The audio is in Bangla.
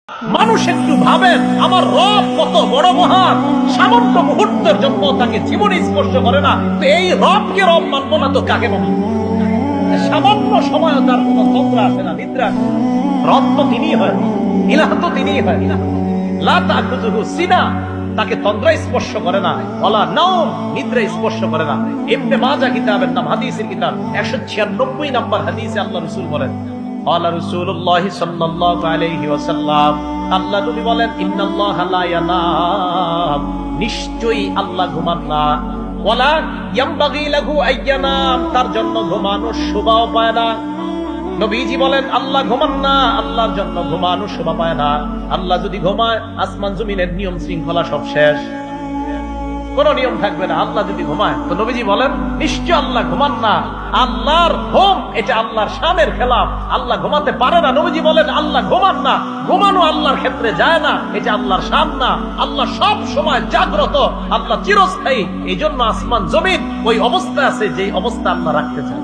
মানুষ একটু ভাবেন আমার রব কত বড় মহান, সামান্য মুহূর্তের জন্য তাকে জীবনে স্পর্শ করে না, তো এই রবকে রব মানবো না তো কাকে মানবো? সামান্য সময় তার কোন তন্দ্রা আসে না, নিদ্রা। রব তো তিনিই হয়, ইলাহ তো তিনিই হয়। লা তাখুযুহু সিনা, তাকে তন্দ্রা স্পর্শ করে না, ওয়ালা নাওম, নিদ্রা স্পর্শ করে না। ইবনে মাজাহ কিতাবের নাম, হাদিসের কিতাব, 196 নম্বর হাদিসে আল্লাহ রাসূল বলেন, আল্লাহ রাসূলুল্লাহ সাল্লাল্লাহু আলাইহি ওয়াসাল্লাম, আল্লাহ নবী বলেন, ইন্নাল্লাহা লা ইয়ানাম, নিশ্চয়ই আল্লাহ ঘুমান না, ওয়ালা ইয়ামবাগি লাহু আইয়ানাম, তার জন্য ঘুমানোর শোভাও পায় না। নবীজি বলেন আল্লাহ ঘুমান না, আল্লাহর জন্য ঘুমানো শোভা পায় না। আল্লাহ যদি ঘুমায়, আসমান জমিনের নিয়ম শৃঙ্খলা সব শেষ, কোন নিয়ম থাকবে না। আল্লাহ যদি ঘুমায়, তো নবীজি বলেন নিশ্চয় আল্লাহ ঘুমান না। আল্লাহর ঘুম এটা আল্লাহর শানের খেলাফ, আল্লাহ ঘুমাতে পারে না। নবীজি বলেন আল্লাহ ঘুমান না, ঘুমানো আল্লাহর ক্ষেত্রে যায় না, এটা আল্লাহর শান না। আল্লাহ সব সময় জাগ্রত, আল্লাহ চিরস্থায়ী। এই জন্য আসমান জমিন ওই অবস্থা আছে যে অবস্থা আল্লাহ রাখতে চায়।